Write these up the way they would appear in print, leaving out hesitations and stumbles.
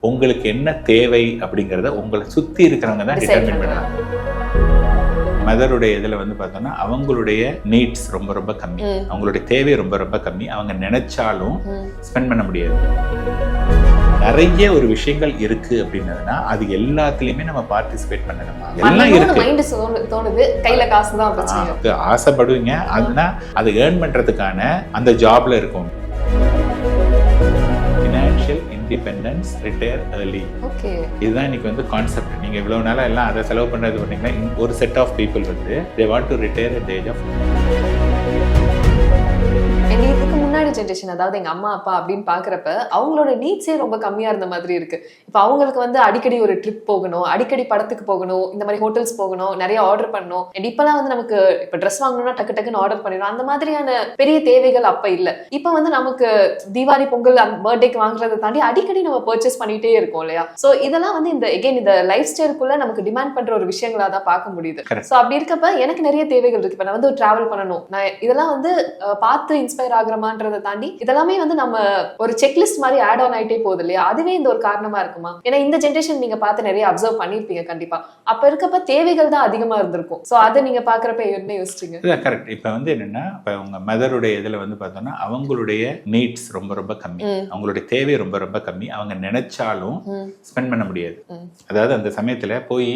உங்களுக்கு என்ன தேவை அப்படிங்கிறத உங்களை சுற்றி இருக்கிறவங்க தான் டிட்டர்மின் பண்ணுறாங்க. மதருடைய இதில் வந்து பார்த்தோம்னா அவங்களுடைய நீட்ஸ் ரொம்ப ரொம்ப கம்மி, அவங்களுடைய தேவை ரொம்ப ரொம்ப கம்மி. அவங்க நினைச்சாலும் ஸ்பெண்ட் பண்ண முடியாது. நிறைய ஒரு விஷயங்கள் இருக்கு அப்படின்னதுன்னா அது எல்லாத்துலயுமே நம்ம பார்ட்டிசிபேட் பண்ணணுமா? எல்லாம் இருக்கு, தோணுது கையில காசு தான் ஆசைப்படுவீங்க. அதுனா அதை ஏர்ன் பண்றதுக்கான அந்த ஜாப்ல இருக்கும். Financial independence, retire early. இதுதான் இன்னைக்கு வந்து கான்செப்ட். நீங்க இவ்வளவு நாளா எல்லாம் அதை செலவு பண்றது பண்ணீங்கன்னா ஒரு செட் ஆஃப் பீப்புள் வந்து they want to retire at the age of generation, அதாவது எங்க அம்மா அப்பா அப்படின்னு பாக்குறப்ப அவங்களோட நீட்ஸே ரொம்ப கம்மியா இருந்த மாதிரி இருக்கு. இப்ப அவங்களுக்கு வந்து அடிக்கடி ஒரு ட்ரிப் போகணும், அடிக்கடி படத்துக்கு போகணும், இந்த மாதிரி ஹோட்டல்ஸ் போகணும், நிறைய ஆர்டர் பண்ணணும். இப்பெல்லாம் வந்து நமக்கு இப்ப ட்ரெஸ் வாங்கணும்னா டக்கு டக்குன்னு ஆர்டர் பண்ணிடும். அந்த மாதிரியான பெரிய தேவைகள் அப்ப இல்ல. இப்ப வந்து நமக்கு தீபாவளி பொங்கல் பர்த்டேக்கு வாங்குறதை தாண்டி அடிக்கடி நம்ம பர்ச்சேஸ் பண்ணிட்டே இருக்கோம் இல்லையா? சோ இதெல்லாம் வந்து இந்த லைஃப் ஸ்டைலுக்குள்ள நமக்கு டிமாண்ட் பண்ற ஒரு விஷயங்களா தான் பார்க்க முடியுது. சோ அப்படி இருக்கப்ப எனக்கு நிறைய தேவைகள் இருக்கு. இப்ப நான் வந்து டிராவல் பண்ணணும், நான் இதெல்லாம் வந்து பார்த்து இன்ஸ்பயர் ஆகுறமான்றதை தாண்டி இதெல்லாமே வந்து நம்ம ஒரு செக்லிஸ்ட் மாதிரி ஆட் ஆன் ஆயிட்டே போகுது இல்லையா? அதுவே இந்த ஒரு காரணமா இருக்குமா? ஏன்னா இந்த ஜெனரேஷன் நீங்க பார்த்து நிறைய அப்சர்வ் பண்ணிருப்பீங்க கண்டிப்பா. அப்ப இருக்கப்ப தேவைகள் தான் அதிகமா இருந்திருக்கும். சோ அதை நீங்க பாக்குறப்ப என்ன யோசிச்சீங்க? கரெக்ட். இப்ப வந்து என்னன்னா, இப்ப உங்க மதருடைய இதுல வந்து பார்த்தோம்னா அவங்களுடைய நீட்ஸ் ரொம்ப ரொம்ப கம்மி, அவங்களுடைய தேவை ரொம்ப ரொம்ப கம்மி. அவங்க நினைச்சாலும் ஸ்பெண்ட் பண்ண முடியாது. அதாவது அந்த சமயத்துல போய்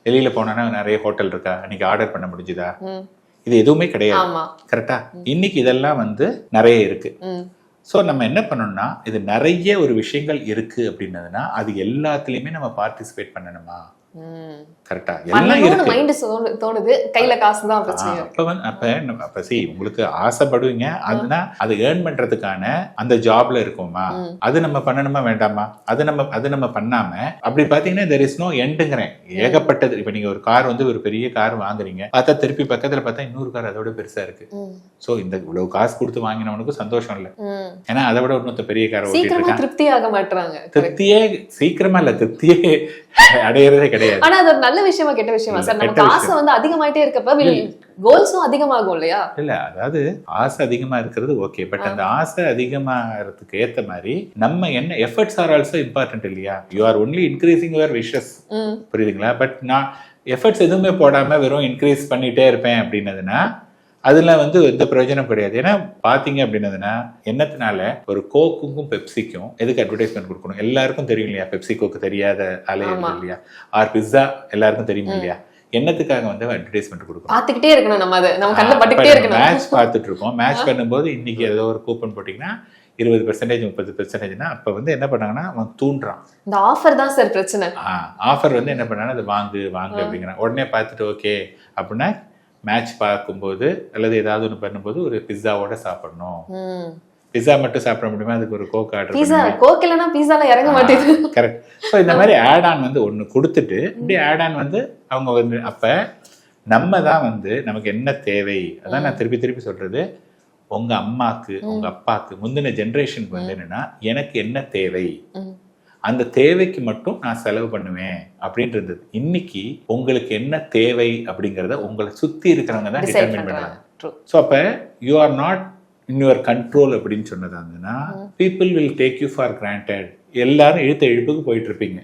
வெளியில போனா நிறைய ஹோட்டல் இருக்கா, அன்னைக்கு ஆர்டர் பண்ண முடிஞ்சுதா? இது எதுவுமே கிடையாது. கரெக்டா? இன்னைக்கு இதெல்லாம் வந்து நிறைய இருக்கு. சோ நம்ம என்ன பண்ணணும்னா, இது நிறைய ஒரு விஷயங்கள் இருக்கு அப்படின்னதுன்னா அது எல்லாத்துலயுமே நம்ம பார்ட்டிசிபேட் பண்ணணுமா? கரெக்டா? எல்லாம் இருக்கு, தோணுது கையில காசு தான் பிரச்சனை. அப்ப உங்களுக்கு ஆசைப்படுவீங்க. அதுனா அதை ஏர்ன் பண்றதுக்கான அந்த ஜாப்ல இருக்குமா? அது நம்ம பண்ணணுமா வேண்டாமா? அது நம்ம பண்ணாம அப்படி பாத்தீங்கன்னா there is no endங்கிறேன். ஏகப்பட்டது. இப்ப நீங்க ஒரு கார் வந்து ஒரு பெரிய கார் வாங்குறீங்க, பார்த்தா திருப்பி பக்கத்துல பார்த்தா இன்னொரு கார் அதோட பெருசா இருக்கு. சோ இந்த இவ்வளவு காசு கொடுத்து வாங்கினவனுக்கு சந்தோஷம் இல்ல, ஏன்னா அதை விட இன்னொரு பெரிய கார் ஓட்டிட்டு இருக்கான். திருப்தி ஆக மாட்டாங்க. திருப்தியே சீக்கிரமா இல்ல, திருப்தியே அடையறதே கிடையாது. ஆனா அது ஒரு நல்ல விஷயமா கெட்ட விஷயமா சார்? நமக்கு ஆசை வந்து அதிகமாயிட்டே இருக்கப்ப கோல்ஸும் அதிகமாகும் இல்லையா? இல்ல, அதாவது ஆசை அதிகமா இருக்கிறது ஓகே, பட் அந்த ஆசை அதிகமாகிறதுக்கு ஏத்த மாதிரி நம்ம என்ன எஃபர்ட்ஸ் ஆர் ஆல்சோ இம்பார்ட்டன்ட் இல்லையா? You are only increasing your wishes, புரியுதுங்களா? பட் நான் எஃபர்ட்ஸ் எதுவுமே போடாம வெறும் இன்க்ரீஸ் பண்ணிட்டே இருப்பேன் அப்படின்னதுன்னா அதுல வந்து எந்த பிரயோஜனம் கிடையாது. ஏன்னா பாத்தீங்க அப்படின்னதுன்னா என்னத்தினால ஒரு கோக்குக்கும் பெப்சிக்கும் எதுக்கு அட்வர்டைஸ்மெண்ட் கொடுக்கணும்? எல்லாருக்கும் தெரியும் இல்லையா? பெப்சி கோக்கு தெரியாத அலையிறது இல்லையா? ஆர் பிஸ்ஸா எல்லாருக்கும் தெரியும் இல்லையா? என்னத்துக்காக வந்து அட்வர்டைஸ்மெண்ட் கொடுக்கணும்? பாத்துக்கிட்டே இருக்கணும், நம்ம கண்ணுல பட்டுக்கிட்டே இருக்கணும். மேட்ச் பார்த்துட்டு இருக்கோம். மேட்ச் பண்ணும்போது இன்னைக்கு ஏதோ ஒரு கூப்பன் போட்டீங்கன்னா 20% 30%, அப்ப வந்து என்ன பண்ணாங்கன்னா அவன் தூண்டுறான். இந்த ஆஃபர் தான் சார் பிரச்சனை. ஆஃபர் வந்து என்ன பண்ணாங்கன்னா அது வாங்கு அப்படிங்கிறான். உடனே பார்த்துட்டு ஓகே அப்படின்னா மேட்ச் பார்க்கும்போது அல்லது ஏதாவது ஒன்று பண்ணும்போது ஒரு பிஸ்ஸாவோட சாப்பிடணும். பிஸ்ஸா மட்டும் சாப்பிட முடியுமா? அதுக்கு ஒரு கோக் ஆர்டர் பண்ணுங்க. கோக் இல்லனா பிஸ்ஸால இறங்க மாட்டேங்குது. கரெக்ட். ஸோ இந்த மாதிரி ஆட் ஆன் வந்து ஒன்று கொடுத்துட்டு இப்படி ஆட் ஆன் வந்து அவங்க வந்து அப்ப நம்ம தான் வந்து நமக்கு என்ன தேவை, அதான் நான் திருப்பி சொல்றது. உங்க அம்மாக்கு உங்க அப்பாக்கு முந்தின ஜென்ரேஷனுக்கு வந்து என்னன்னா எனக்கு என்ன தேவை, அந்த தேவைக்கு மட்டும் நான் செலவு பண்ணுவேன் அப்படின்றது. இன்னைக்கு உங்களுக்கு என்ன தேவை அப்படிங்கறத உங்களை சுத்தி இருக்கிறவங்க தான் டிட்டர்மின் பண்றாங்க. ஸோ அப்ப you are not in your control அப்படின்னு சொன்னதாங்கன்னா people will take you for granted. எல்லாரும் இழுப்புக்கு போயிட்டு இருப்பீங்க.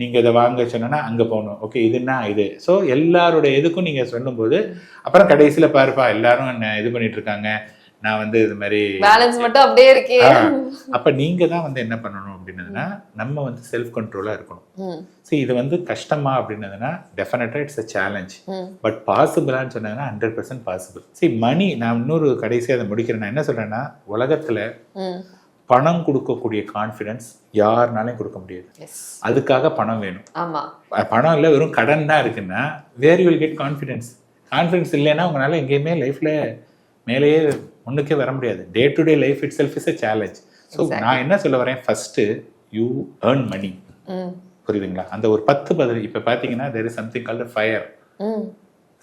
நீங்க இதை வாங்க சொன்னா அங்க போகணும், ஓகே இதுன்னா இது. ஸோ எல்லாருடைய எதுக்கும் நீங்க சொல்லும்போது அப்புறம் கடைசியில பாருப்பா எல்லாரும் இது பண்ணிட்டு இருக்காங்க, நான் வந்து இது மாதிரி பேலன்ஸ் மட்டும் அப்படியே இருக்கே. அப்ப நீங்க தான் வந்து என்ன பண்ணணும் அப்படின்னதுன்னா நம்ம வந்து செல்ஃப் கண்ட்ரோலா இருக்கணும். சரி, இது வந்து கஷ்டமா அப்படின்னதுன்னா டெஃபினட்டா இட்ஸ் அ சேலஞ்ச், பட் பாசிபிளான்னு சொன்னதுன்னா 100% பாசிபிள். சரி, மணி நான் இன்னொரு கடைசியா அதை முடிக்கிறேன். நான் என்ன சொல்றேன்னா, உலகத்துல பணம் கொடுக்கக்கூடிய கான்ஃபிடன்ஸ் யாருனாலையும் கொடுக்க முடியாது. அதுக்காக பணம் வேணும். பணம் இல்லை, வெறும் கடன் தான் இருக்குன்னா where you will get confidence. Confidence இல்லைன்னா உங்களால எங்கேயுமே லைஃப்ல மேலேயே ஒன்றுக்கே வர முடியாது. Day to day life itself is a challenge. So நான் என்ன சொல்ல வரேன், ஃபர்ஸ்ட் யூ ஏர்ன் மணி, புரியுதுங்களா? அந்த ஒரு 10 இப்போ பார்த்தீங்கன்னா there is something called a FIRE.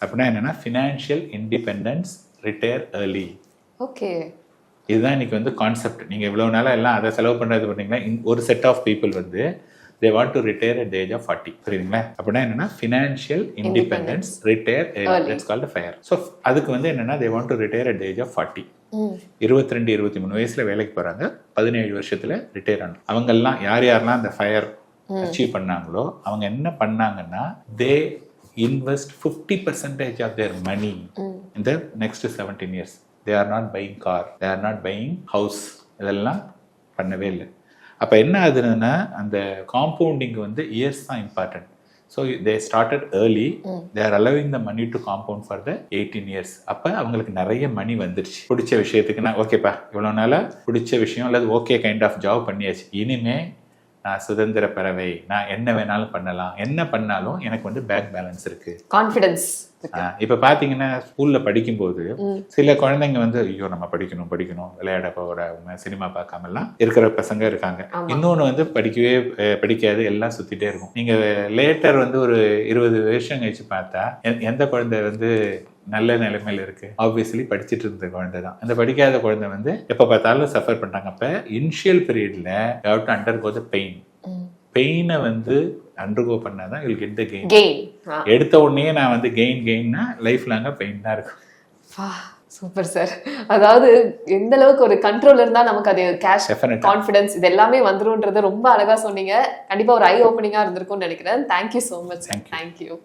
அப்படின்னா என்னன்னா financial independence, retire early. Okay, இதுதான் இன்னைக்கு வந்து கான்செப்ட். நீங்கள் இவ்வளவு நாளாக எல்லாம் அதை செலவு பண்ணுறது பண்ணீங்கன்னா ஒரு செட் ஆஃப் பீப்புள் வந்து they want to retire at the age of 40. புரியுதுங்களா? அப்படின்னா என்னன்னா financial independence, retire, that's called FIRE. So அதுக்கு வந்து என்னன்னா they want to retire at the age of 40. 22 23 வயசுல வேலைக்கு போறாங்க, 17 வருஷத்துல ரிட்டையர் ஆனாங்க. அவங்கெல்லாம் யாரெல்லாம் அந்த ஃபயர் அச்சீவ் பண்ணாங்களோ அவங்க என்ன பண்ணாங்கன்னா they invest 50% of their money in the next 17 years. They are not buying car, they are not buying house. இதெல்லாம் பண்ணவே இல்லை. அப்போ என்ன ஆகுதுன்னா அந்த காம்பவுண்டிங் வந்து இயர்ஸ் தான் important. So they started early, they are allowing the money to compound for the 18 years. அப்போ அவங்களுக்கு நிறைய மணி வந்துருச்சு. பிடிச்ச விஷயத்துக்கு நான் ஓகேப்பா இவ்வளோ நாளாக பிடிச்ச விஷயம் அல்லது ஓகே கைண்ட் ஆஃப் ஜாப் பண்ணியாச்சு, இனிமே நான் சுதந்திர பறவை, நான் என்ன வேணாலும் பண்ணலாம், என்ன பண்ணாலும் எனக்கு வந்து பேக் பேலன்ஸ் இருக்கு, கான்ஃபிடன்ஸ். இப்ப பாத்தீங்கன்னா ஸ்கூல்ல படிக்கும்போது சில குழந்தைங்க வந்து ஐயோ நம்ம படிக்கணும் படிக்கணும் விளையாட போக சினிமா பார்க்காம எல்லாம் இருக்கிற பசங்க இருக்காங்க. இன்னொன்னு வந்து படிக்காது எல்லாம் சுத்திட்டே இருக்கும். நீங்க லேட்டர் வந்து ஒரு 20 வருஷம் கழிச்சு பார்த்தா எந்த குழந்தை வந்து நல்ல நிலைமையில இருக்கு? ஆப்வியஸ்லி படிச்சுட்டு இருந்த குழந்தை தான். அந்த படிக்காத குழந்தை வந்து எப்ப பார்த்தாலும் சஃபர் பண்றாங்க. அப்ப இனிஷியல் பீரியட்ல you have to undergo the pain. பெயினை வந்து அண்டர்கோ பண்ணாதான் you will get the gain. எடுத்த உடனே நான் வந்து கெயின்னா லைஃப் லாங்கா பெயின் தான் இருக்கும். Super sir. அதாவது எந்த அளவுக்கு ஒரு கண்ட்ரோல் இருந்தா நமக்கு அது கேஷ், கான்ஃபிடன்ஸ் இது எல்லாமே வந்துரும்ன்றத ரொம்ப அழகா சொன்னீங்க. கண்டிப்பா ஒரு ஐ ஓப்பனிங்கா இருந்திருக்கும்னு நினைக்கிறேன். Thank you so much. தேங்க்யூ.